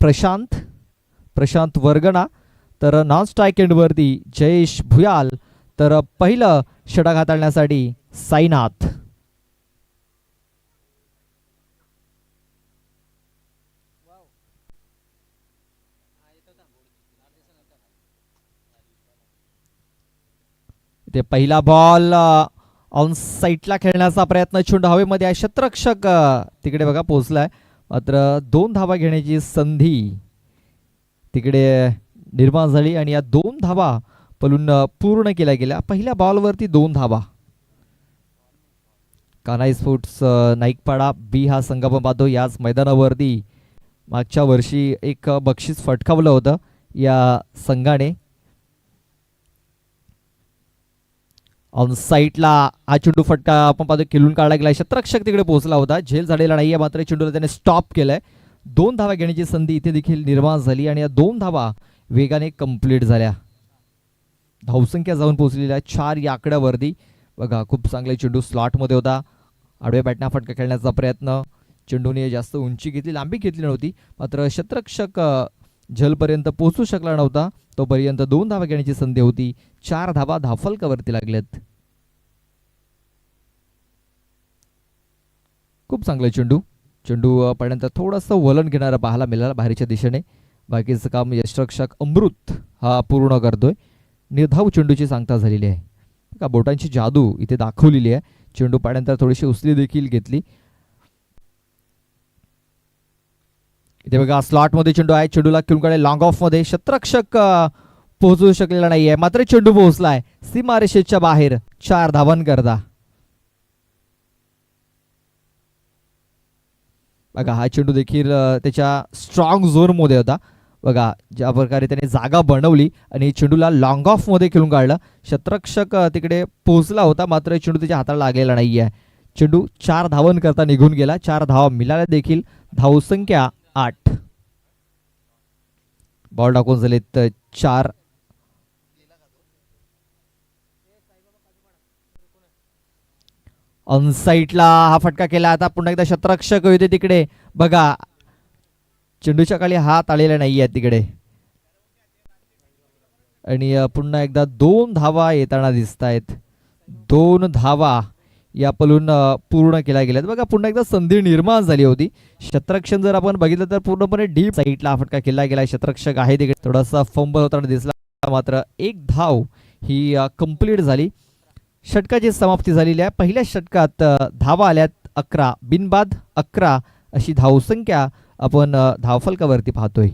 प्रशांत प्रशांत वर्गणा, तर non strike एंडवरती Jayesh भुयाल, तर पहिलं षटक हाताळण्यासाठी साईनाथ. ते पहिला बॉल ऑन साईटला खेळण्याचा प्रयत्न, चेंडू हवेमध्ये आहे, क्षेत्ररक्षक तिकडे बघा पोहोचलाय, मात्र 2 धावा घेण्याची संधी तिकडे निर्माण झाली आणि या 2 धावा पलून पूर्ण केल्या गेल्या. पहिल्या बॉलवरती 2 धावा. कान्हाई स्पोर्ट्स नाईकपाडा बी हा संघ आपण पाहतो याच मैदानावरती मागच्या वर्षी एक बक्षीस फटकावलं होतं या संघाने. ऑन साईटला हा चेंडू फटका आपण पाहतो खेळून काढला गेला, क्षेत्ररक्षक तिकडे पोहोचला होता, झेल झालेला नाहीये, मात्र चेंडूला त्याने स्टॉप केलंय. 2 धावा घेण्याची संधी इथे देखील निर्माण झाली आणि या 2 धावा वेगाने कंप्लीट झाल्या. धावसंख्या जाऊन पोहोचलेल्या 4 या आकड्यावरती. बघा खूप चांगले चेंडू स्लॉटमध्ये होता, आडव्या बॅटना फटका खेळण्याचा प्रयत्न, चेंडूने जास्त उंची घेतली, लांबी घेतली नव्हती, मात्र क्षेत्ररक्षक झेलपर्यंत पोहोचू शकला नव्हता. तोपर्यंत 2 धावा घेण्याची संधी होती. 4 धावा धावफलकावरती लागल्यात. खूप चांगला चेंडू पडल्यानंतर थोडंसं वलन घेणारा पाहायला मिळाला बाहेरच्या दिशेने. बाकीचं काम यष्टरक्षक अमृत हा पूर्ण करतोय. निर्धाव चेंडूची सांगता झालेली आहे का, बोटांची जादू इथे दाखवलेली आहे. चेंडू पाडल्यानंतर थोडीशी उचली देखील घेतली. इथे बघा स्लॉटमध्ये चेंडू आहे, चेंडूला खेळून काढे लॉंग ऑफ मध्ये, क्षेत्ररक्षक पोहोचू शकलेला नाहीये, मात्र चेंडू पोहोचलाय सीमारेषेच्या बाहेर 4 धावांकरता. बघा हा चेंडू देखील त्याच्या स्ट्रॉंग झोन मध्ये होता. बघा ज्या प्रकारे त्याने जागा बनवली आणि चेंडूला लॉंग ऑफ मध्ये खेळून काढलं. क्षेत्ररक्षक तिकडे पोहोचला होता, मात्र चेंडू त्याच्या हाताला लागलेला नाहीये. चेंडू 4 धावांकरता निघून गेला. 4 धावा मिळाल्या देखील. धावसंख्या 8. बॉल टाकून झालेत 4. ऑन साईटला हा फटका केला. आता पुन्हा एकदा क्षेत्ररक्षक होते तिकडे. बघा चेंडूच्या खाली हात आलेला नाहीये तिकडे आणि पुन्हा एकदा 2 धावा येताना दिसत आहेत. 2 धावा या पलून पूर्ण केल्या गेल्यात. बघा पुन्हा एकदा संधी निर्माण झाली होती. क्षेत्ररक्षक जर आपण बघितलं तर पूर्णपणे डीप साईडला फटका केला गेला. क्षेत्ररक्षक आहे तिकडे, थोडासा फंबल होताना दिसला, मात्र 1 धाव ही कंप्लीट झाली. षटकाची समाप्ती झालेली आहे. पहिल्या षटकात धावा आल्यात 11, बिनबाद 11 अशी धावसंख्या आपण धावफलकावरती पाहतोय.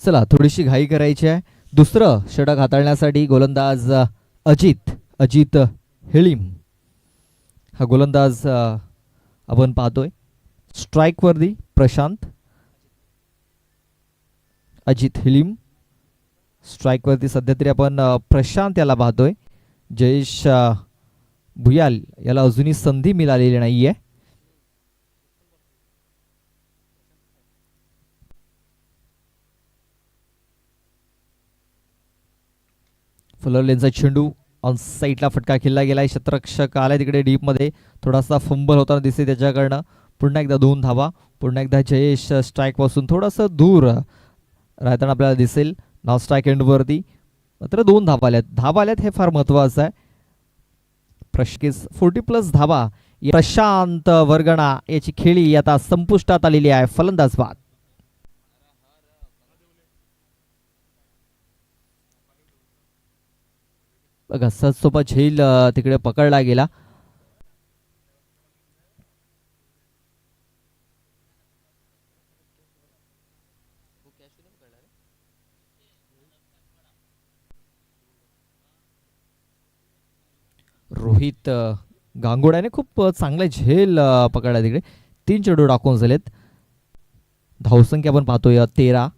चला थोडीशी घाई करायची आहे. दुसरं षटक हाताळण्यासाठी गोलंदाज अजित हेळीम हा गोलंदाज आपण पाहतोय. स्ट्राईक वरती प्रशांत, अजित हेळीम स्ट्राईक वरती सध्या तरी आपण प्रशांत याला पाहतोय. जयेश भुयाल याला अजूनही संधी मिळालेली नाहीये. फुलरलेनचा चेंडू ऑन साईडला फटका खेळला गेलाय. क्षेत्ररक्षक आलाय तिकडे डीप मध्ये, थोडासा फंबल होताना दिसते त्याच्याकडनं. पुन्हा एकदा 2 धावा. पुन्हा एकदा जयेश स्ट्राईक पासून थोडंसं दूर राहताना आपल्याला दिसेल नॉन स्ट्राईक एंडवरती. मात्र 2 धावा आल्यात हे फार महत्वाचं आहे. 40+ धावा प्रशांत वर्गणा याची खेळी आता संपुष्टात आलेली आहे. फलंदाज बाद. बघा सहजसोपा झेल तिकडे पकडला गेला. रोहित गांगोड्याने खूप चांगला झेल पकडला तिकडे. 3 चेंडू टाकून झालेत. धावसंख्या आपण पाहतोय 13.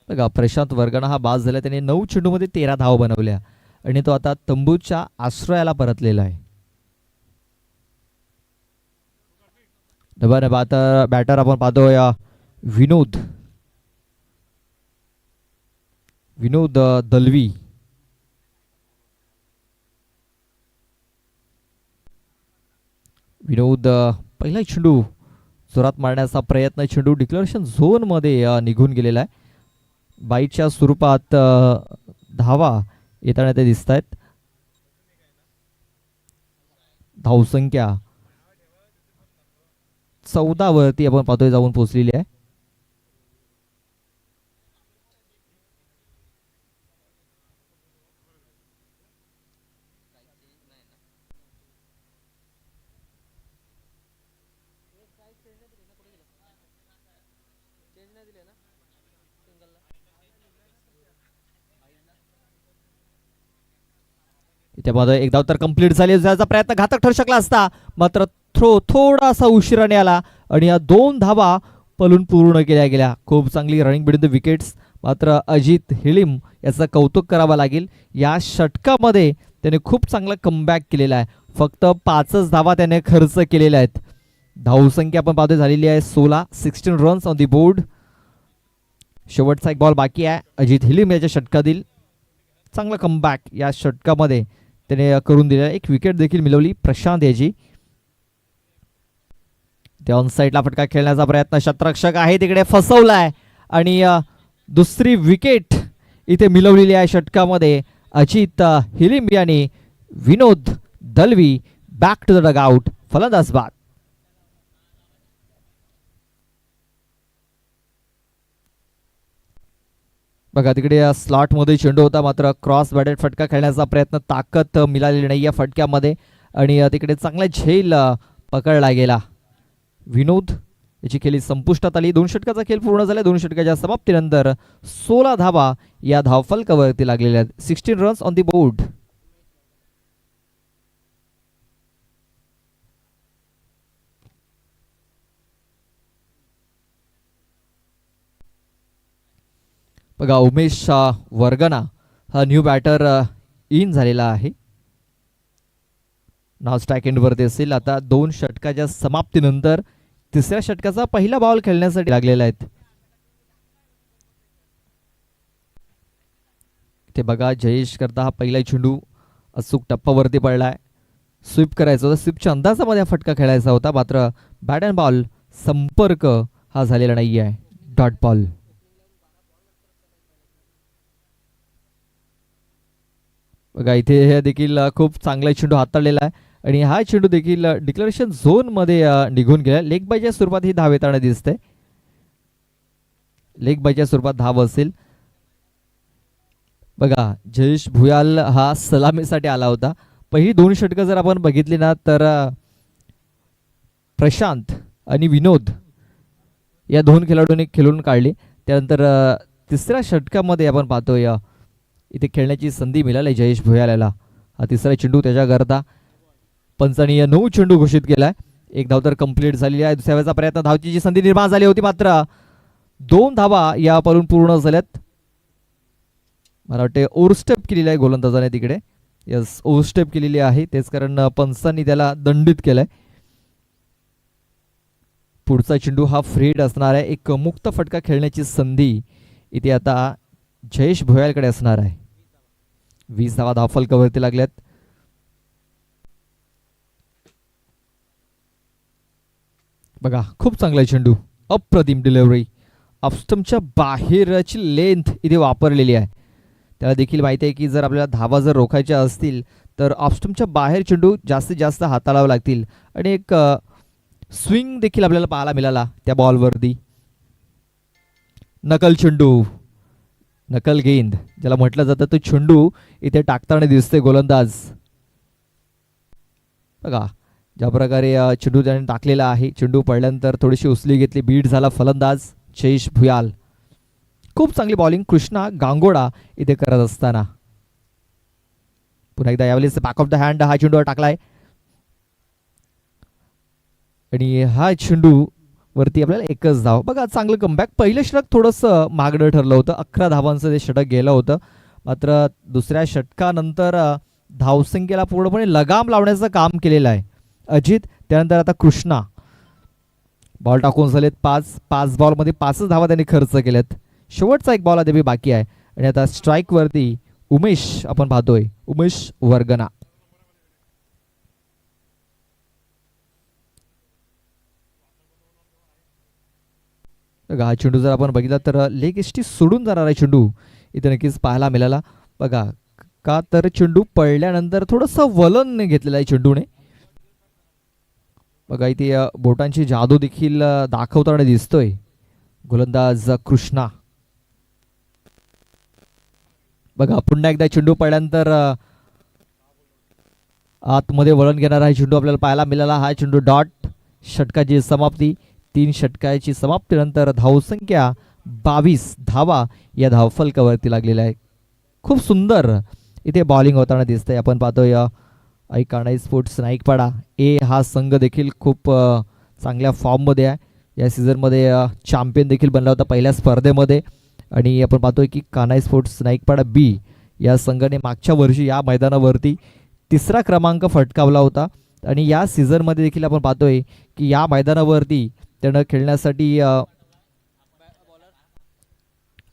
बघा प्रशांत वर्गणा हा बाद झाला. त्याने 9 चेंडूमध्ये 13 धाव बनवल्या आणि तो आता तंबूच्या आश्रयाला परतलेला आहे. बरं आता बॅटर आपण पाहतोय विनोद विनोद दलवी. विनोद पहिला चेंडू जोरात मारण्याचा प्रयत्न. चेंडू डिक्लेरेशन झोनमध्ये निघून गेलेला आहे. बाईच्या स्वरूपात धावा येताना ते दिसत आहेत. धावसंख्या 14 वरती आपण पाहतोय जाऊन पोहोचलेली आहे. त्यामध्ये एक धाव तर कंप्लीट झाली. त्याचा प्रयत्न घातक ठरू शकला असता मात्र थ्रो थोडासा उशिराने आला आणि या 2 धावा पलून पूर्ण केल्या गेल्या. खूप चांगली रनिंग बिटवीन द विकेट्स. मात्र अजित हिलिम याचं कौतुक करावं लागेल. या षटकामध्ये त्याने खूप चांगला कमबॅक केलेला आहे. फक्त 5च धावा त्याने खर्च केलेल्या आहेत. धावसंख्या आपण पाहतोय झालेली आहे 16. 16 रन्स ऑन दी बोर्ड. शेवटचा एक बॉल बाकी आहे. अजित हिलिम याच्या षटकातील चांगला कमबॅक या षटकामध्ये त्याने करून दिलेला. एक विकेट देखील मिळवली प्रशांत याची. त्या ऑन साईडला फटका खेळण्याचा प्रयत्न. शतरक्षक आहे तिकडे फसवलाय आणि दुसरी विकेट इथे मिळवलेली आहे षटकामध्ये. अजित हिलिम यांनी Vinod Dalvi back to the dugout. फलंदाज बाद. बघा तिकडे स्लॉटमध्ये चेंडू होता मात्र क्रॉस बॅटेड फटका खेळण्याचा प्रयत्न. ताकद मिळालेली नाही या फटक्यामध्ये आणि तिकडे चांगला झेल पकडला गेला. विनोद याची खेळी संपुष्टात आली. 2 षटकाचा खेळ पूर्ण झाला. 2 षटकाच्या समाप्तीनंतर 16 धावा या धावफलकावरती लागलेल्या आहेत. 16 रन्स ऑन दी बोर्ड. बघा उमेश वर्गणा हा न्यू बॅटर इन झालेला आहे. नाव स्ट्राईक एंडवरती असेल. आता 2 षटकाच्या समाप्तीनंतर 3ऱ्या षटकाचा पहिला बॉल खेळण्यासाठी लागलेला आहेत. ते बघा जयेश करता हा पहिला चेंडू अचूक टप्पावरती पडलाय. स्वीप करायचा होता. स्वीपच्या अंदाजामध्ये हा फटका खेळायचा होता मात्र बॅट अँड बॉल संपर्क हा झालेला नाही आहे. Dot ball. बघा इथे देखील खूप चांगला चेंडू हाताळलेला आहे आणि हा चेंडू देखील डिक्लेरेशन झोन मध्ये निघून गेला. लेग बायच्या स्वरूपात ही धाव येताना दिसते. लेग बायच्या स्वरूपात धाव असेल. बघा जयेश भुयाल हा सलामीसाठी आला होता. पहिली 2 षटकं जर आपण बघितली ना तर प्रशांत आणि विनोद या 2 खेळाडूंनी खेळून काढली. त्यानंतर 3ऱ्या षटकामध्ये आपण पाहतोय इथे खेळण्याची संधी मिळाली जयेश भुयाल याला. हा 3रा चेंडू त्याच्याकरता. पंचांनी 9 चेंडू घोषित केलाय. 1 धाव तर कंप्लीट झालेली आहे. दुसऱ्या वेळेचा प्रयत्न. धावची संधी निर्माण झाली होती मात्र 2 धावा या पलून पूर्ण झाल्यात. मला वाटते ओव्हरस्टेप केलेली आहे गोलंदाजाने तिकडे. यस ओव्हरस्टेप केलेली आहे. तेच कारण पंचांनी त्याला दंडित केलंय. पुढचा चेंडू हा फ्रीड असणार आहे. एक मुक्त फटका खेळण्याची संधी इथे आता जयेश भोयालकडे असणार आहे. 20 धावा धावफलकावरती लागल्यात. बघा खूप चांगला चेंडू. अप्रतिम डिलिव्हरी. ऑफस्टंपच्या बाहेरची लेंथ इथे वापरलेली आहे. त्याला देखील माहिती आहे की जर आपल्याला धावा जर रोखायच्या असतील तर ऑफस्टंपच्या बाहेर चेंडू जास्तीत जास्त हाताळावे लागतील आणि एक स्विंग देखील आपल्याला पाहायला मिळाला त्या बॉलवरती. नकल चेंडू. नकल गेंद ज्याला म्हटलं जातं तो चेंडू इथे टाकताना दिसते गोलंदाज. बघा ज्या प्रकारे चेंडू त्याने टाकलेला आहे. चेंडू पडल्यानंतर थोडीशी उचली घेतली. बीट झाला फलंदाज जयेश भुयाल. खूप चांगली बॉलिंग कृष्णा गांगोडा इथे करत असताना. पुन्हा एकदा यावेळेस बॅक ऑफ द हँड हा चेंडूवर टाकलाय आणि हा चेंडू वरती आपल्याला एकच धाव. बघा चांगलं कमबॅक. पहिलं षटक थोडंसं महागडं ठरलं होतं, 11 धावांचं ते षटक गेलं होतं. मात्र दुसऱ्या षटकानंतर धावसंख्येला पूर्णपणे लगाम लावण्याचं काम केलेलं आहे अजित. त्यानंतर आता कृष्णा बॉल टाकून झालेत 5 बॉलमध्ये 5च धावा त्यांनी खर्च केल्यात. शेवटचा एक बॉल अद्याप बाकी आहे आणि आता स्ट्राईक वरती उमेश आपण पाहतोय, उमेश वर्गना. हा चेंडू जर आपण बघितला तर लेग एसटी सोडून जाणार आहे चेंडू इथे नक्कीच पाहायला मिळाला. बघा का तर चेंडू पडल्यानंतर थोडंसं वलन घेतलेलं आहे चेंडूने. बघा इथे बोटांची जादू देखील दाखवताना दिसतोय गोलंदाज कृष्णा. बघा पुन्हा एकदा चेंडू पडल्यानंतर आतमध्ये वळण घेणारा हा चेंडू आपल्याला पाहायला मिळाला. हा चेंडू डॉट. षटकाची समाप्ती. 3 षटकाची समाप्तीनंतर धावसंख्या 22 धावा या धावफलकावरती लागलेल्या आहे. खूप सुंदर इथे बॉलिंग होताना दिसतंय. आपण पाहतोय कानाई स्पोर्ट्स नाईकपाडा ए हा संघ देखील खूप चांगल्या फॉर्ममध्ये आहे. या सीझनमध्ये चॅम्पियन देखील बनला होता पहिल्या स्पर्धेमध्ये. आणि आपण पाहतोय की कानाई स्पोर्ट्स नाईकपाडा बी या संघाने मागच्या वर्षी या मैदानावरती 3रा क्रमांक फटकावला होता. आणि या सीझनमध्ये देखील आपण पाहतोय की या मैदानावरती त्यानं खेळण्यासाठी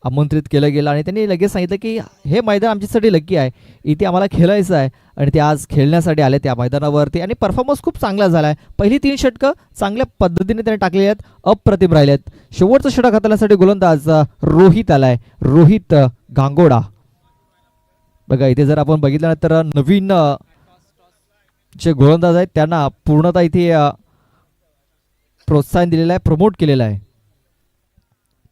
आमंत्रित केलं गेलं आणि त्यांनी लगेच सांगितलं की हे मैदान आमच्यासाठी लकी आहे, इथे आम्हाला खेळायचं आहे. आणि ते आज खेळण्यासाठी आले त्या मैदानावरती आणि परफॉर्मन्स खूप चांगला झाला आहे. पहिली 3 षटकं चांगल्या पद्धतीने त्यांनी टाकलेली आहेत, अप्रतिम राहिले आहेत. शेवटचं षटक हाताळण्यासाठी गोलंदाज रोहित आलाय, रोहित गांगोडा. बघा इथे जर आपण बघितलं तर नवीन जे गोलंदाज आहेत त्यांना पूर्णतः इथे प्रोत्साहन दिलेलं आहे, प्रमोट केलेलं आहे.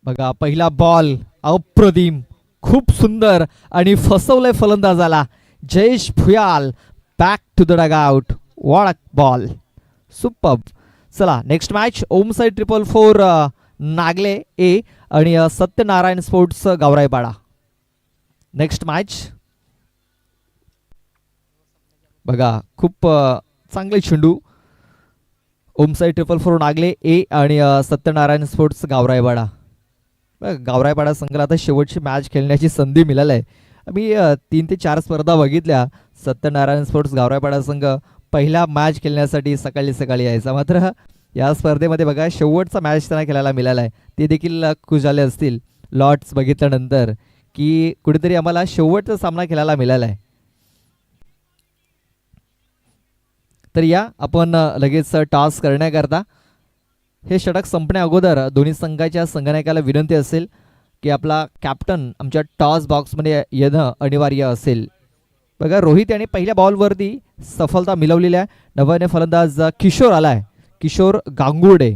बघा पहिला बॉल अप्रतिम, खूप सुंदर आणि फसवलंय फलंदाजाला. Jayesh Bhuyal back to the dugout. What ball, superb. चला next match Om Sai 444 Nagle A आणि Satyanarayan sports Gavraipada. Next match बघा खूप चांगले चेंडू. ओम साई 444 नागले ए आणि सत्यनारायण स्पोर्ट्स गावराईपाडा. गावराईपाडा संघाला आता शेवटची मॅच खेळण्याची संधी मिळाली आहे. मी 3 ते 4 स्पर्धा बघितल्या. सत्यनारायण स्पोर्ट्स गावराईपाडा संघ पहिल्या मॅच खेळण्यासाठी सकाळी सकाळी यायचा. मात्र या स्पर्धेमध्ये बघा शेवटचा मॅच त्यांना खेळायला मिळाला आहे. ते देखील खुश झाले असतील लॉट्स बघितल्यानंतर की कुठेतरी आम्हाला शेवटचा सामना खेळायला मिळाला आहे. तर या आपण लगेच टॉस करण्याकरता हे षटक संपण्या अगोदर दोन्ही संघाच्या संघनायकाला विनंती असेल की आपला कॅप्टन आमच्या टॉस बॉक्समध्ये येणं अनिवार्य असेल. बघा रोहित यांनी पहिल्या बॉलवरती सफलता मिळवलेली आहे. नव्याने फलंदाज किशोर आलाय, किशोर गांगुर्डे.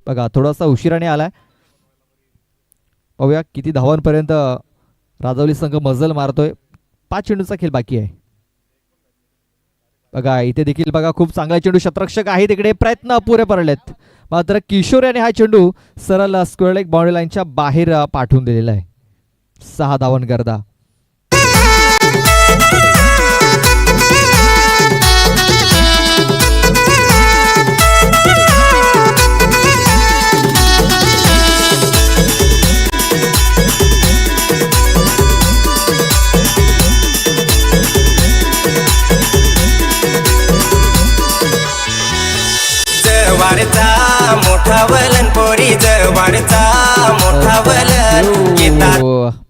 बघा थोडासा उशिराने आलाय. पाहूया किती धावांपर्यंत राजवली संघ मजल मारतोय. 5 चेंडूचा खेळ बाकी आहे. बघा इथे देखील बघा खूप चांगला चेंडू. शतरक्षक आहे तिकडे, प्रयत्न अपुरे पडलेत. मात्र किशोर याने हा चेंडू सरळ स्क्वेअर लेग बाउंड्री लाईनच्या बाहेर पाठवून दिलेला आहे. 6 धावांकरता. मोठा वलन पोरी जवारचा मोठा वलन.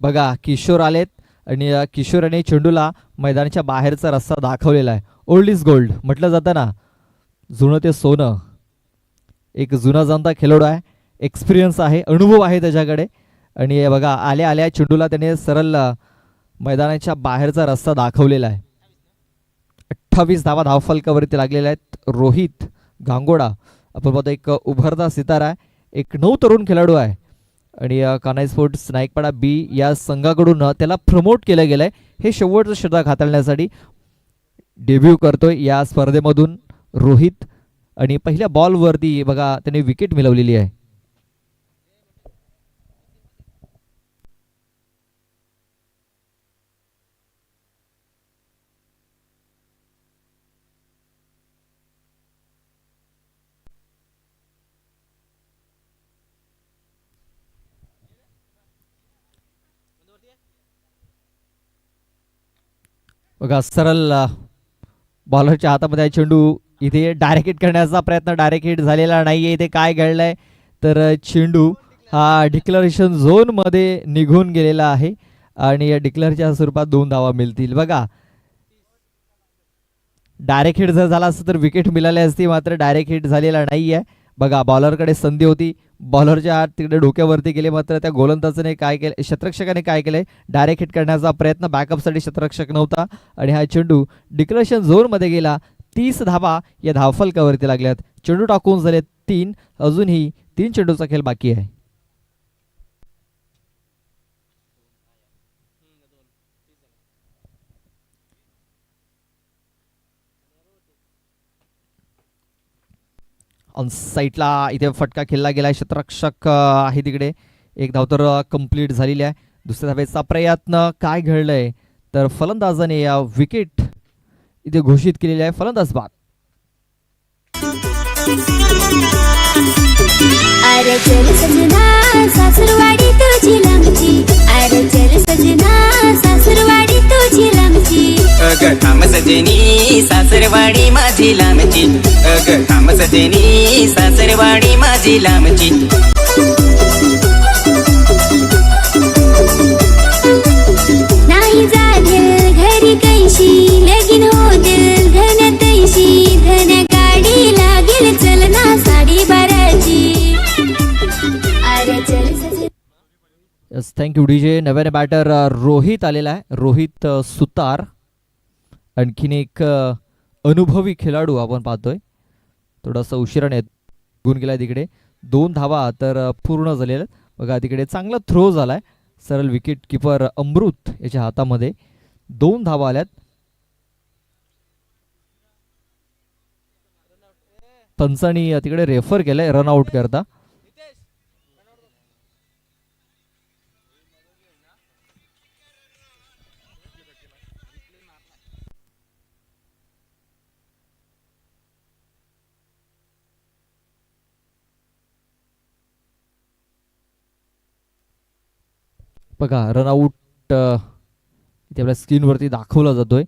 बघा किशोर आलेत आणि किशोराने चेंडूला मैदानाच्या बाहेरचा रस्ता दाखवलेला आहे. ओल्ड इज गोल्ड म्हटलं जातं ना, जुनं ते सोनं. एक जुना जाणता खेळाडू आहे, एक्सपिरियन्स आहे, अनुभव आहे त्याच्याकडे. आणि बघा आल्या आल्या चेंडूला त्याने सरळ मैदानाच्या बाहेरचा रस्ता दाखवलेला आहे. 28 धावा धावफलकावरती लागलेल्या आहेत. रोहित गांगोडा आपण पाहतो एक उभरता सितारा आहे, एक नवतरुण खेळाडू आहे. आणि कानाई स्पोर्ट्स नाईकपाडा बी या संघाकडून त्याला प्रमोट केलं गेलंय. हे शेवटचं षटक हाताळण्यासाठी डेब्यू करतोय या स्पर्धेमधून रोहित. आणि पहिल्या बॉलवरती बघा त्याने विकेट मिळवलेली आहे. बघा सरळ बॉलरच्या हातामध्ये आहे चेंडू. इथे डायरेक्ट हिट करण्याचा प्रयत्न, डायरेक्ट हिट झालेला नाहीये. इथे काय घडलंय तर चेंडू हा डिक्लरेशन झोन मध्ये निघून गेलेला आहे आणि या डिक्लेअरच्या स्वरूपात 2 धावा मिळतील. बघा डायरेक्ट हिट जर झाला असतं तर विकेट मिळाली असती, मात्र डायरेक्ट हिट झालेला नाहीये. बघा बॉलरकडे संधी होती, बॉलरच्या हात तिकडे डोक्यावरती गेले, मात्र त्या गोलंदाजाने काय केलं, क्षेत्ररक्षकाने काय केलंय, डायरेक्ट हिट करण्याचा प्रयत्न, बॅकअपसाठी क्षेत्ररक्षक नव्हता आणि हा चेंडू डिक्लेरेशन झोनमध्ये गेला. 30 धावा या धावफलकावरती लागल्यात. चेंडू टाकून झाले 3, अजूनही 3 चेंडूचा खेळ बाकी आहे. ऑन साईडला इथे फटका खेळला गेलाय. क्षेत्ररक्षक आहे तिकडे. एक धाव तर कंप्लीट झालेली आहे. दुसऱ्या धावेचा प्रयत्न, काय घडलंय तर फलंदाजाने या विकेट इथे घोषित केलेली आहे. फलंदाज बाद. अरे चल सजना सासरवाडी तुझी लांबची, अरे चल सजना सासरवाडी तुझी लांबची. अग थांब सजनी सासरवाडी माझी लांबची, अग थांब सजनी सासरवाडी माझी लांबची. नाही जागेल घरी कैशी, लगीन होतील धन तैशी, धन गाडी लागेल चलना साडी बाराची. अरे चल सजना. Yes, thank you DJ. नव्याने बॅटर रोहित आलेला आहे, रोहित सुतार. आणखीन एक अनुभवी खेळाडू आपण पाहतोय, थोडासा उशिराने गुण गेलाय तिकडे. 2 धावा तर पूर्ण झालेल्या. बघा तिकडे चांगला थ्रो झालाय, सरळ विकेट किपर अमृत याच्या हातामध्ये. 2 धावा आल्यात. पंचांनी तिकडे रेफर केलंय रनआउट करता. बघा रनआउट इथे आपल्या स्क्रीनवरती दाखवला जातोय.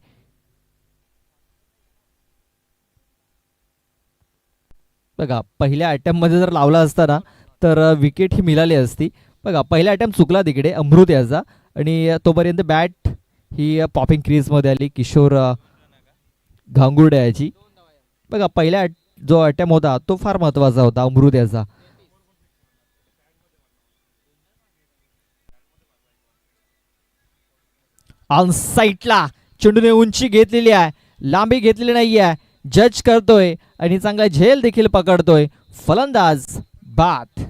बघा पहिल्या अटेम्प्ट मध्ये जर लावला असता ना तर विकेट ही मिळाली असती. बघा पहिला अटेम्प्ट चुकला तिकडे अमृत याचा, आणि तोपर्यंत बॅट ही पॉपिंग क्रीजमध्ये आली किशोर घांगुर्डे याची. बघा पहिला जो अटेम्प्ट होता तो फार महत्वाचा होता अमृत याचा. ऑन साईडला चेंडूने उंची घेतलेली आहे, लांबी घेतलेली नाही आहे. जज करतोय आणि चांगला झेल देखील पकडतोय. फलंदाज बाद.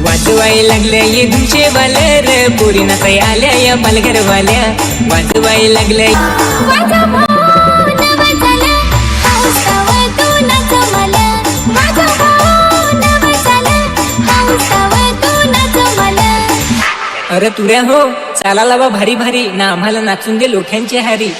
वाजवाय लागल्या ये तुमचे बालर, पुरी नका आल्या या पालघरवाल्या. वाजवाय लागल्या माझा भाऊ नवसाला, हौसावं तू नाच मला. माझा भाऊ नवसाला, हौसावं तू नाच मला. अरे तुऱ्या हो, चाला लावा भारी भारी ना, आम्हाला नाचून दे लोख्यांची हारी.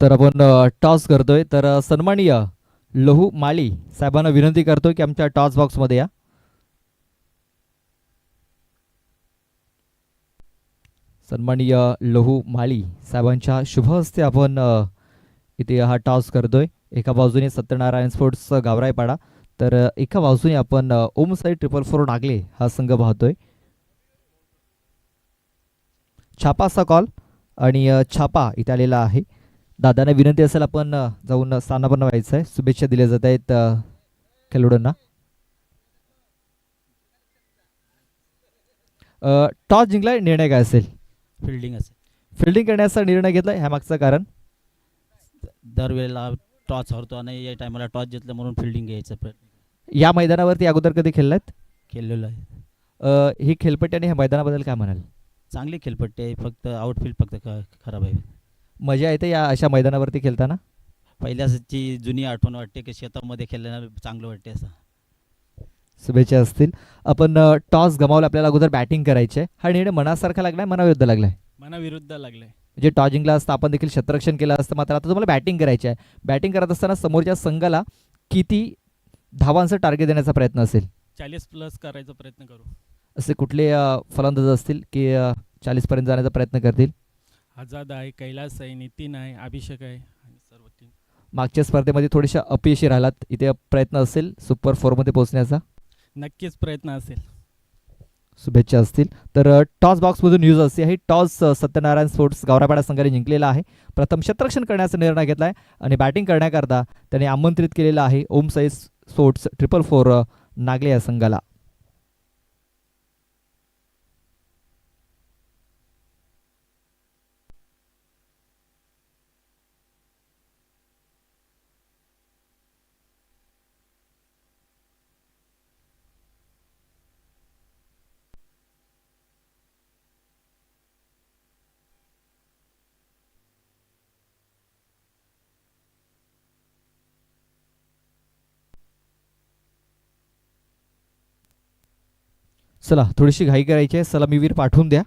तर आपण टॉस करतोय, तर सन्माननीय लहू माळी साहेबांना विनंती करतोय की आमच्या टॉस बॉक्समध्ये या. सन्माननीय लहू माळी साहेबांच्या शुभ हस्ते आपण इथे हा टॉस करतोय. एका बाजूने सत्यनारायण स्पोर्ट्स गावराईपाडा, तर एका बाजूने आपण ओम साई 444 नागले हा संघ पाहतोय. छापाचा कॉल आणि छापा इथे आलेला आहे. दादांना विनंती असेल आपण जाऊन स्थानापन्न व्हायचं आहे. शुभेच्छा दिल्या जात आहेत खेळाडूंना. टॉस जिंकलाय, निर्णय काय असेल? फिल्डिंग असेल. फिल्डिंग करण्याचा निर्णय घेतलाय, ह्या मागचं कारण? दरवेळेला टॉस हरतो आणि या टायमाला टॉस जिंकलं म्हणून फिल्डिंग घ्यायचा प्रयत्न या मैदानावरती अगोदर कधी खेळलात? केलेलं आहे. ही खेळपट्टी आणि ह्या मैदानाबद्दल काय म्हणाल? चांगली खेळपट्टी आहे, फक्त आउटफील्ड फक्त खराब आहे. मजा येते या अशा मैदानावरती खेळताना? पहिल्याची जुनी आठवण वाटते की शेतामध्ये खेळल्यानं चांगलं वाटते असं. शुभेच्छा असतील. आपण टॉस गमावला, आपल्याला अगोदर बॅटिंग करायची आहे. हा निर्णय मनासारखा लागलाय, मनाविरुद्ध लागलाय? मनाविरुद्ध लागले. म्हणजे टॉस जिंकला असता आपण देखील क्षेत्ररक्षण केलं असतं, मात्र आता तुम्हाला बॅटिंग करायची आहे. बॅटिंग करत असताना समोरच्या संघाला किती धावांचं टार्गेट देण्याचा प्रयत्न असेल? 40+ करायचा प्रयत्न करू. असे कुठले फलंदाज असतील की 40 पर्यंत जाण्याचा प्रयत्न करतील? आझाद आहे, कैलास आहे, नितीन आहे, अभिषेक आहे आणि सर्व टीम. मागच्या स्पर्धेमध्ये थोडेसे अपयशी राहिलात, इथे प्रयत्न असेल सुपर 4मध्ये पोहोचण्याचा? नक्कीच प्रयत्न असेल. शुभेच्छा असतील. तर टॉस बॉक्समधून न्यूज असते, ही टॉस सत्यनारायण स्पोर्ट्स गावरापाडा संघाने जिंकलेला आहे. प्रथम क्षेत्ररक्षण करण्याचा निर्णय घेतला आहे आणि बॅटिंग करण्याकरता त्याने आमंत्रित केलेलं आहे ओम साई स्पोर्ट्स 444 नागले या संघाला. चला, थोडीशी घाई करायची आहे, सलामीवीर पाठवून द्या.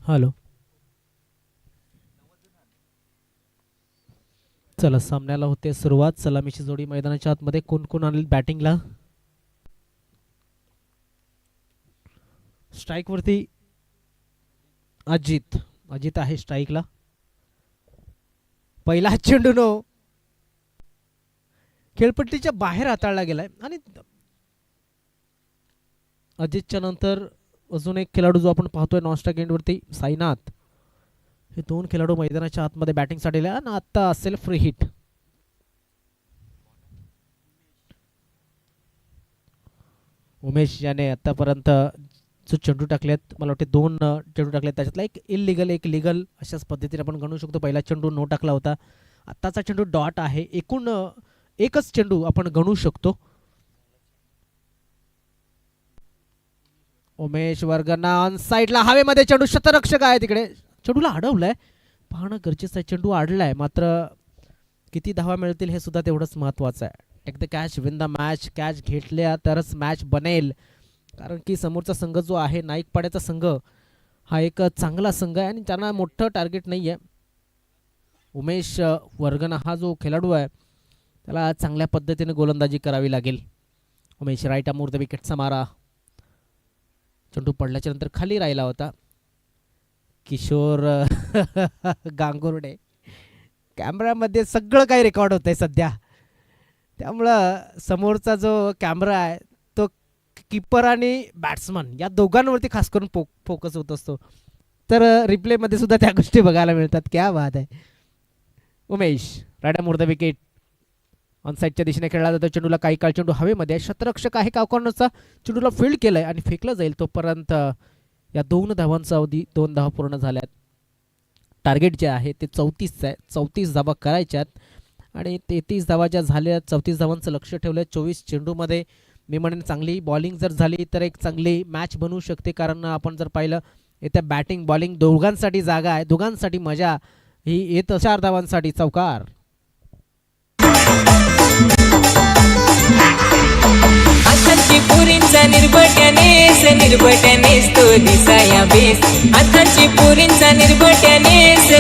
हॅलो, चला सामन्याला होते सुरुवात. सलामीची जोडी मैदानाच्या आतमध्ये. कोण कोण आले बॅटिंगला? स्ट्राईक वरती अजित. अजित आहे स्ट्राईकला. पहिला चेंडू नो खेळपट्टीच्या बाहेर हाताळला गेलाय आणि अजितच्या नंतर अजून एक खेळाडू जो आपण पाहतोय नॉनस्ट्राईक एंडवरती, साईनाथ. हे दोन खेळाडू मैदानाच्या आतमध्ये बॅटिंगसाठी आले आणि आता असेल फ्री हिट. उमेश याने आतापर्यंत जो चेंडू टाकलेत, मला वाटते 2 चेंडू टाकलेत, त्याच्यातला एक इलिगल एक लिगल अशाच पद्धतीने आपण गणू शकतो. पहिला चेंडू नो टाकला होता, आत्ताचा चेंडू डॉट आहे. एकूण एकच चेंडू आपण गणू शकतो. उमेश वर्गना ऑन साईडला हवेमध्ये चेंडू, शतरक्षक आहे तिकडे, चेंडूला अडवलाय, पाहणं गरजेचं आहे. चेंडू अडलाय, मात्र किती धावा मिळतील हे सुद्धा तेवढंच महत्त्वाचं आहे. Take the catch, win the match. Catch घेतल्या तरच मॅच बनेल, कारण की समोरचा संघ जो आहे नाईकपाड्याचा संघ हा एक चांगला संघ आहे आणि त्यांना मोठं टार्गेट नाही आहे. उमेश वर्गना हा जो खेळाडू आहे त्याला चांगल्या पद्धतीने गोलंदाजी करावी लागेल. उमेश राईट अमोर द विकेटचा मारा. चेंडू पडल्याच्या नंतर खाली राहिला होता. किशोर गांगुर्डे. कॅमेऱ्यामध्ये सगळं काही रेकॉर्ड होत आहे सध्या, त्यामुळं समोरचा जो कॅमेरा आहे तो कीपर आणि बॅट्समन या दोघांवरती खास करून फोकस होत असतो. तर रिप्लेमध्ये सुद्धा त्या गोष्टी बघायला मिळतात. क्या बात आहे. उमेश राईट अमोर द विकेट. ऑन साईडच्या दिशेने खेळला जातो. चेंडूला काही काळ चेंडू हवेमध्ये, शतरक्षक आहे काकॉर्नरचा, चेंडूला फील्ड केलंय आणि फेकलं जाईल. तोपर्यंत या 2 धावांचा अवधी 2 धावा पूर्ण झाल्यात. टार्गेट जे आहे ते 34 आहे. 34 धावा करायच्यात आणि 33 धावा ज्या झाल्या, 34 धावांचं लक्ष ठेवलं. 24 चेंडूमध्ये मी म्हणेन चांगली बॉलिंग जर झाली तर एक चांगली मॅच बनवू शकते, कारण आपण जर पाहिलं येत्या बॅटिंग बॉलिंग दोघांसाठी जागा आहे, दोघांसाठी मजा ही येत. 4 धावांसाठी चौकार. आताची पुरींचा निर्भट्यानेस निर्भट्यानेस तो दिसाया बेस. आताची पुरींचा निर्भट्यानेस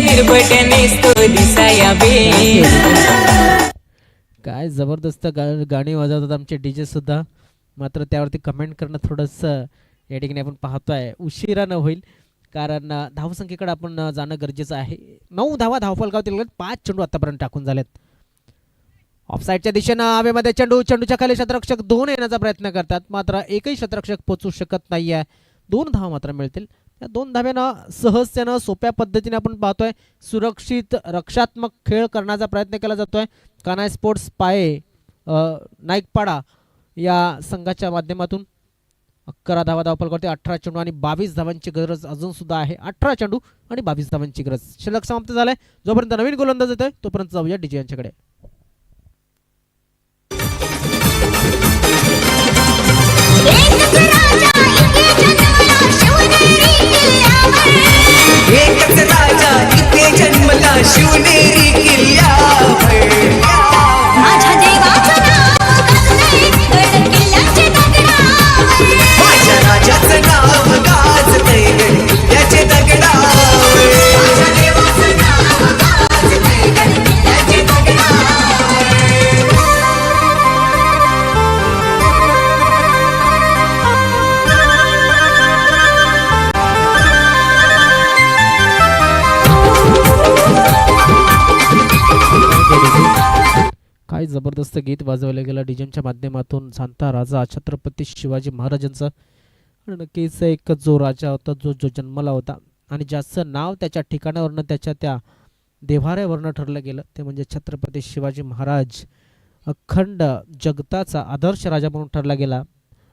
तो दिसाया बेस. काय जबरदस्त गाणी वाजवतात आमचे डीजे सुद्धा, मात्र त्यावरती कमेंट करणं थोडंसं या ठिकाणी आपण पाहतोय उशिरा न होईल, कारण धावसंख्येकडे आपण जाणं गरजेचं आहे. 9 धावा धावफलकावतील 5 चेंडू आतापर्यंत टाकून झालेत. ऑफसाईडच्या दिशेनं हवेमध्ये चेंडूच्या खाली शतरक्षक 2 येण्याचा प्रयत्न करतात, मात्र एकही शतरक्षक पोचू शकत नाहीये. 2 धावा मात्र मिळतील. या 2 धाव्यानं सहजतेनं सोप्या पद्धतीने आपण पाहतोय सुरक्षित रक्षात्मक खेळ करण्याचा प्रयत्न केला जातोय कान्हाई स्पोर्ट्स पाये नाईकपाडा या संघाच्या माध्यमातून. 11 धावा धावफलकावरती 18 चेंडू आणि 22 धावांची गरज अजून सुद्धा आहे. 18 चेंडू आणि 22 धावांची गरज. शिल्लक समाप्त झालाय. जोपर्यंत नवीन गोलंदाज येतोय तोपर्यंत जाऊया डीजे यांच्याकडे. एकच राजा इथे जन्मला शिवनेरी किल्ल्यावर. माझ्या देवाचं नाव गाजतंय गड किल्ल्याचे दगडावर. माझ्या राजाचं नाव गाजतंय गड किल्ल्याचे दगडावर. माझ्या देवाचं नाव गाजतंय गड किल्ल्याचे दगडावर. काय जबरदस्त गीत वाजवलं गेलं डीजेच्या माध्यमातून. शांता राजा छत्रपती शिवाजी महाराजांचं. आणि नक्कीच एक जो राजा होता जो जो जन्मला होता आणि ज्याचं नाव त्याच्या ठिकाणावरनं त्याच्या त्या देव्हाऱ्यावरनं ठरलं गेलं ते म्हणजे छत्रपती शिवाजी महाराज. अखंड जगताचा आदर्श राजा म्हणून ठरला गेला.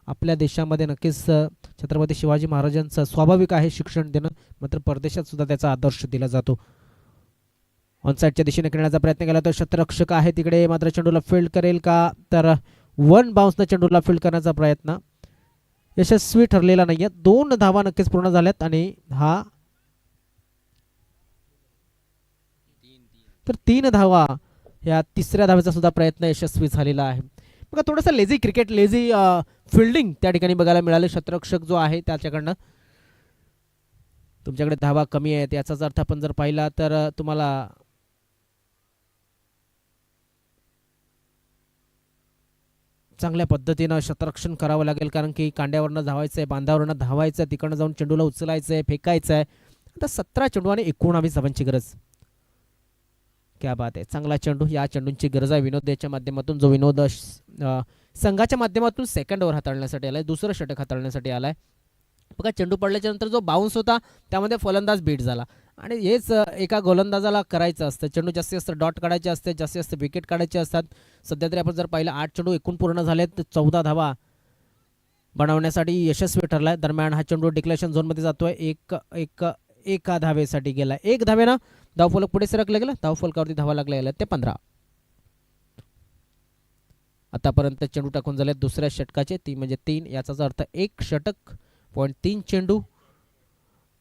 आपल्या देशामध्ये नक्कीच छत्रपती शिवाजी महाराजांचं स्वाभाविक आहे शिक्षण देणं, मात्र परदेशात सुद्धा त्याचा आदर्श दिला जातो. ऑनसाईडच्या दिशेने खेळण्याचा प्रयत्न केला तर शतरक्षक आहे तिकडे, मात्र चेंडूला फील्ड करेल का, तर 1 बाउन्सनं चेंडूला फील्ड करण्याचा प्रयत्न यशस्वी ठरलेला नाहीये. 2 धावा नक्कीच पूर्ण झाल्यात आणि हा तर 3 धावा या तिसऱ्या धावेचा सुद्धा प्रयत्न यशस्वी झालेला आहे. बघा थोडंसं लेझी क्रिकेट, लेझी फिल्डिंग त्या ठिकाणी बघायला मिळाले. शतरक्षक जो आहे त्याच्याकडनं तुमच्याकडे धावा कमी आहेत याचाच अर्थ आपण जर पाहिला तर तुम्हाला चांगल्या पद्धतीनं शतरक्षण करावं लागेल, कारण की कांड्यावरनं धावायचं आहे, बांधावरनं धावायचं आहे, तिकडनं जाऊन चेंडूला उचलायचं आहे, फेकायचं आहे. आता 17 चेंडू आणि 19 धावांची गरज. क्या बात आहे, चांगला चेंडू. या चेंडूंची गरज आहे विनोद याच्या माध्यमातून, जो विनोद संघाच्या माध्यमातून सेकंड ओव्हर हाताळण्यासाठी आलाय, दुसरं षटक हाताळण्यासाठी आलाय. बघा चेंडू पडल्याच्या नंतर जो बाउन्स होता त्यामध्ये फलंदाज बीट झाला आणि हेच एका गोलंदाजाला करायचं असतं. चेंडू जास्तीत जास्त डॉट काढायचे असते, जास्तीत जास्त विकेट काढायचे असतात. सध्या तरी आपण जर पाहिलं 8 चेंडू एकूण पूर्ण झालेत, 14 धावा बनवण्यासाठी यशस्वी ठरलाय. दरम्यान हा चेंडू डिक्लेरेशन झोनमध्ये जातोय. एका धावेसाठी गेला. 1 धावेनं धावफलक पुढे सरकलं गेलं. धावफलकावरती धावा लागल्या गेल्या ते 15. आतापर्यंत चेंडू टाकून झाले दुसऱ्या षटकाचे, ती म्हणजे 3. याचाच अर्थ 1 षटक 0.3 चेंडू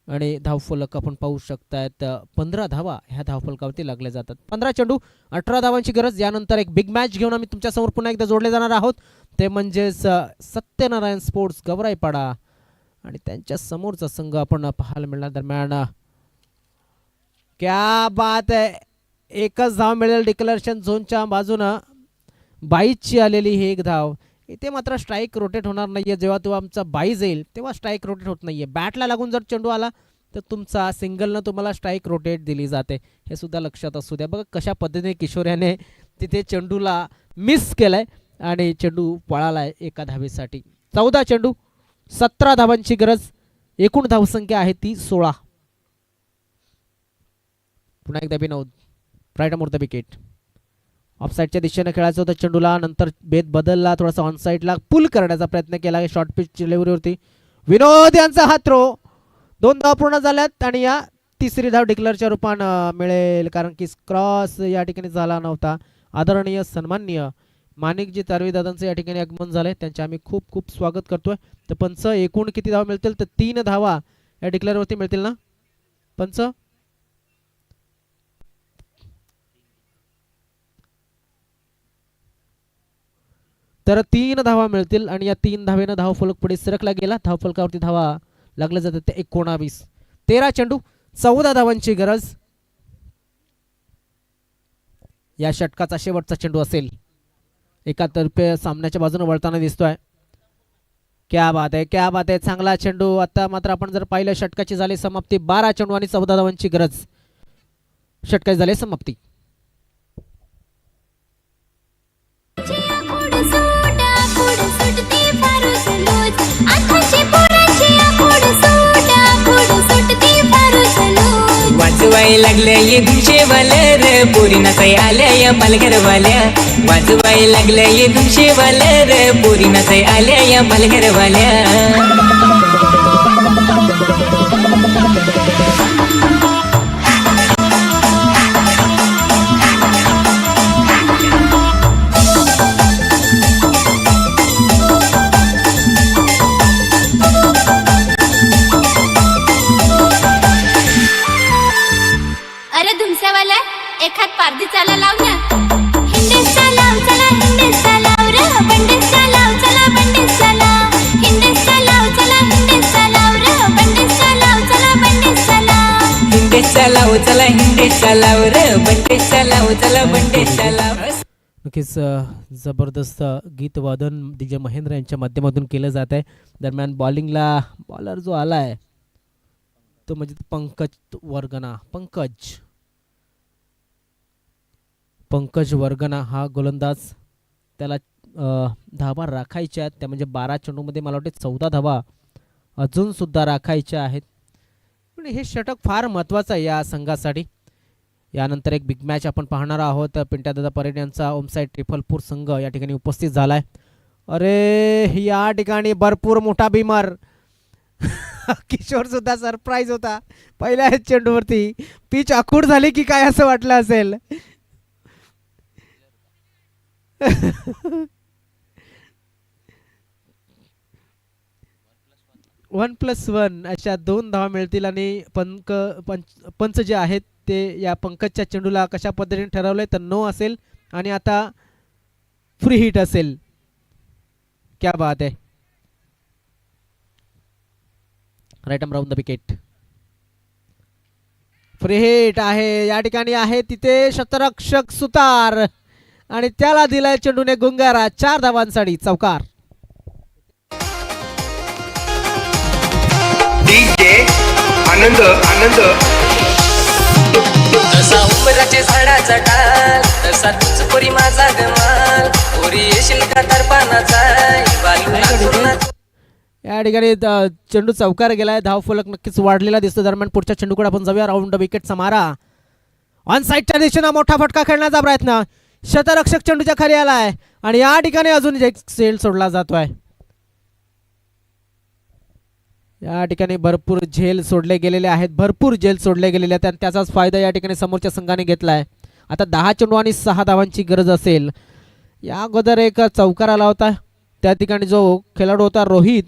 आणि धावफलक आपण पाहू शकतायत 15 धावा ह्या धावफलकावरती लागल्या जातात. 15 चेंडू 18 धावांची गरज. यानंतर एक बिग मॅच घेऊन आम्ही तुमच्यासमोर पुन्हा एकदा जोडले जाणार आहोत. ते म्हणजेच सत्यनारायण स्पोर्ट्स गवराईपाडा आणि त्यांच्या समोरचा संघ आपण पाहायला मिळणार. दरम्यान क्या बात आहे, एकच धाव मिळेल डिक्लेरेशन झोनच्या बाजूनं. 22ची आलेली ही 1 धाव. इथे मात्र स्ट्राईक रोटेट होणार नाहीये. जेव्हा तो आमचा 22 येईल तेव्हा स्ट्राईक रोटेट होत नाहीये. बॅटला लागून जर चेंडू आला तर तुमचा सिंगलनं तुम्हाला स्ट्राईक रोटेट दिली जाते, हे सुद्धा लक्षात असू द्या. बघा कशा पद्धतीने किशोर याने तिथे चेंडूला मिस केलाय आणि चेंडू पळालाय एका धावेसाठी. 14 चेंडू 17 धावांची गरज. एकूण धावसंख्या आहे ती 16. पुन्हा एकदा विनोद राईट मोर द विकेट. ऑफसाईडच्या दिशेने खेळायचं होतं चेंडूला, नंतर बेत बदलला, थोडासा ऑनसाईडला पुल करण्याचा प्रयत्न केला शॉर्ट पिच डिलिव्हरीवरती. विनोद यांचा हा थ्रो. 2 धाव पूर्ण झाल्यात आणि या तिसरी धाव डिक्लेअरच्या रूपानं मिळेल, कारण की क्रॉस या ठिकाणी झाला नव्हता. आदरणीय सन्माननीय माणिकजी तारवी दादांचं या ठिकाणी आगमन झालंय, त्यांचे आम्ही खूप खूप स्वागत करतोय. तर पंच एकूण किती धावा मिळतील तर 3 धावा या डिक्लेअरवरती मिळतील ना पंच? तर 3 धावा मिळतील आणि या 3 धावेनं धावफलक पुढे सरकला गेला. धावफलकावरती धावा लागल्या जातात ते 19. 13 चेंडू 14 धावांची गरज. या षटकाचा शेवटचा चेंडू असेल. एका तर्फे सामन्याच्या बाजूने वळताना दिसतोय. क्या बात आहे, क्या बात आहे, चांगला चेंडू. आता मात्र आपण जर पाहिलं षटकाची झाली समाप्ती. 12 चेंडू आणि 14 धावांची गरज. षटकाची झाली समाप्ती. वाजवाय लागल्या ये धुमशेवाल्या र पोरी नाचाय आल्या या पालघरवाल्या वाजवाय लागल्या ये धुमशेवाल्या र पोरी नाचाय आल्या या पालघरवाल्या अरे धुमसावाला एखाद पारदीचाला लाव ना. हिंदेचा लाव चला हिंदेचा लाव रे बंडेचा लाव चला बंडेचा लाव. हिंदेचा लाव चला हिंदेचा लाव रे बंडेचा लाव चला बंडेचा लाव. हिंदेचा लाव चला हिंदेचा लाव र बंडेचा लाव चला बंडेचा लाव. नक्कीच जबरदस्त गीतवादन DJ महेंद्र यांच्या माध्यमातून केलं जात आहे. दरम्यान बॉलिंगला बॉलर जो आला आहे तो म्हणजे पंकज वर्गना हा गोलंदाज. त्याला धावा राखायच्या आहेत, त्या म्हणजे 12 चेंडूमध्ये मला वाटते 14 धावा अजूनसुद्धा राखायच्या आहेत. पण हे षटक फार महत्त्वाचं आहे या संघासाठी. यानंतर एक बिग मॅच आपण पाहणार आहोत. पिंट्यादादा परेड यांचा ओमसाईड ट्रिपलपूर संघ या ठिकाणी उपस्थित झाला आहे. अरे या ठिकाणी भरपूर मोठा बिमर किशोर सुद्धा सरप्राईज होता पहिल्या चेंडूवरती. पिच आखूड झाली की काय असं वाटलं असेल. 1+1 अशा 2 धावा मिळतील आणि पंच जे आहेत ते या पंकजच्या चेंडूला कशा पद्धतीने ठरवलंय तर नो असेल आणि आता फ्री हिट असेल. क्या बात आहे. Right arm round the wicket. Free hit आहे या ठिकाणी आहे तिथे शतरक्षक सुतार आणि त्याला दिलाय चेंडूने गुंगारा. 4 धावांसाठी चौकार. आनंद आनंद तसा उमराचे झाडाचा टाल तसा तुझ पोरी माझा गमाल पोरी येशील का तर पानाचा बालू नाचून या ठिकाणी चेंडू चौकार गेलाय. धाव फलक नक्कीच वाढलेला दिसतो. दरम्यान पुढच्या चेंडूकडे आपण जाऊया. राऊंड विकेटचा मारा. ऑन साईडच्या दिशेने मोठा फटका खेळण्याचा प्रयत्न. शतरक्षक चेंडूच्या खाली आलाय आणि या ठिकाणी अजून एक सेल सोडला जातोय. या ठिकाणी भरपूर झेल सोडले गेलेले आहेत. आणि त्याचाच फायदा या ठिकाणी समोरच्या संघाने घेतलाय. आता 10 चेंडू आणि 6 धावांची गरज असेल. या अगोदर एक चौकार आला होता. त्या ठिकाणी जो खेळाडू होता रोहित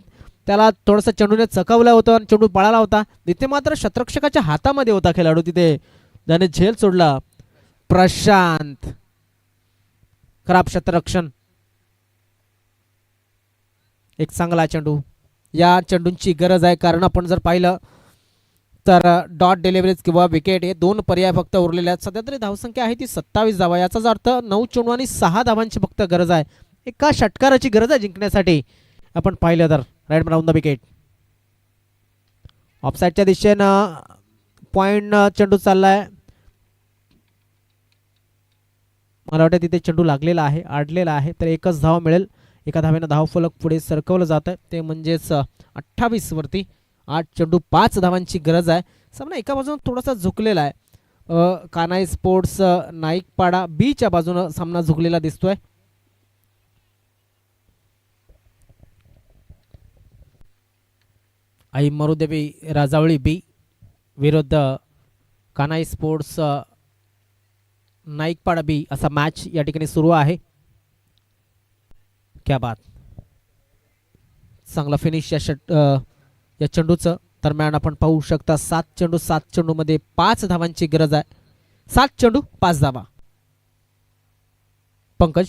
त्याला थोडंसं चेंडूने चकवलं होतं आणि चेंडू पळाला होता. तिथे मात्र शतरक्षकाच्या हातामध्ये होता खेळाडू. तिथे त्याने झेल सोडला. प्रशांत खराब शतरक्षण. एक चांगला चेंडू. या चेंडूंची गरज आहे कारण आपण जर पाहिलं तर डॉट डिलिव्हरीज किंवा विकेट हे 2 पर्याय फक्त उरलेले आहेत. सध्या तरी धावसंख्या आहे ती 27 धावा. याचाच अर्थ 9 चेंडू आणि 6 धावांची फक्त गरज आहे. एका षटकाराची गरज आहे जिंकण्यासाठी आपण पाहिलं तर. Right round the wicket. ऑफसाईडच्या दिशेनं पॉइंट चेंडू चाललाय. मला वाटतं तिथे चेंडू लागलेला आहे आडलेला आहे तर एकच धाव मिळेल. एका धावेनं धाव फलक पुढे सरकवलं जात आहे ते म्हणजेच 28 वरती. 8 चेंडू 5 धावांची गरज आहे. सामना एका बाजूने थोडासा झुकलेला आहे. कानाई स्पोर्ट्स नाईकपाडा बीच्या बाजूनं सामना झुकलेला दिसतोय. आई मरुदेवी राजावळी बी विरुद्ध कानाई स्पोर्ट्स नाईकपाडा बी असा मॅच या ठिकाणी सुरू आहे. क्या बात. चांगला फिनिश या चेंडूचं. दरम्यान आपण पाहू शकता 7 चेंडूमध्ये 5 धावांची गरज आहे. 7 चेंडू 5 धावा. पंकज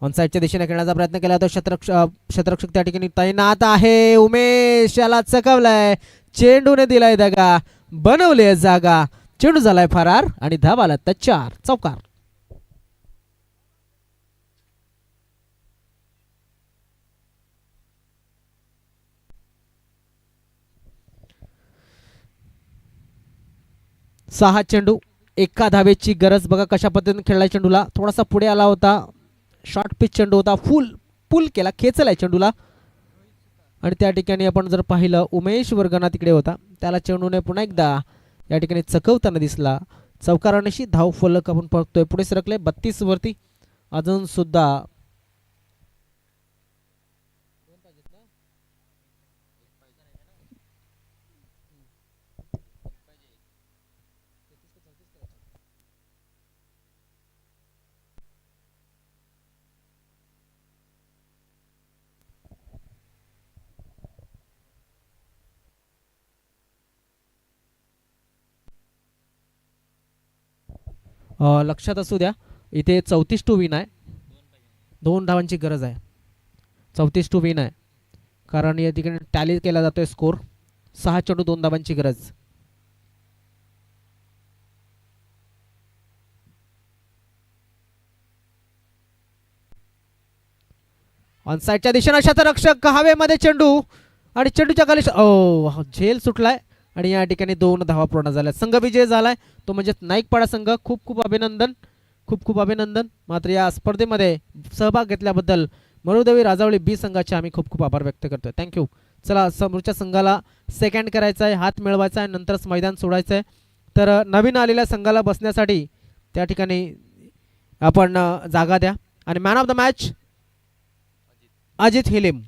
ऑन साईडच्या दिशेने खेळण्याचा प्रयत्न केला तर शतरक्षक त्या ठिकाणी तैनात आहे. उमेश याला चकवलाय. चेंडूने दिलाय दगा. बनवली जागा. चेंडू झालाय फरार आणि धाव आला तर 4 चौकार. सहा चेंडू 1 धावेची गरज. बघा कशा पद्धतीने खेळलाय चेंडूला. थोडासा पुढे आला होता. शॉर्ट पिच चेंडू होता. पुल केला. खेचलाय चेंडूला आणि त्या ठिकाणी आपण जर पाहिलं उमेश वर्गना तिकडे होता. त्याला चेंडूने पुन्हा एकदा या ठिकाणी चकवताना दिसला. चौकारांशी धाव फलक आपण बघतोय पुढे सरकले 32 वरती. अजून सुद्धा लक्षात असू द्या इथे 34 टू विन आहे. 2 धावांची गरज आहे. 34 टू विन आहे कारण या ठिकाणी टॅली केला जातोय स्कोर. 6 चेंडू 2 धावांची गरज. ऑनसाईडच्या दिशेने शतरक्षक हवेमध्ये चेंडू आणि चेंडूच्या खाली झेल सुटलाय आणि या ठिकाणी 2 धावा पूर्ण झाल्या. संघ विजय झालाय तो म्हणजे नाईकपाडा संघ. खूप खूप अभिनंदन, खूप खूप अभिनंदन. मात्र या स्पर्धेमध्ये सहभाग घेतल्याबद्दल मरुदेवी राजावळी बी संघाचे आम्ही खूप खूप आभार व्यक्त करतोय. थँक्यू. चला समोरच्या संघाला सेकंड करायचा आहे, हात मिळवायचा आहे, नंतरच मैदान सोडायचं आहे. तर नवीन आलेल्या संघाला बसण्यासाठी त्या ठिकाणी आपण जागा द्या. आणि man of the match Ajit हिलेम.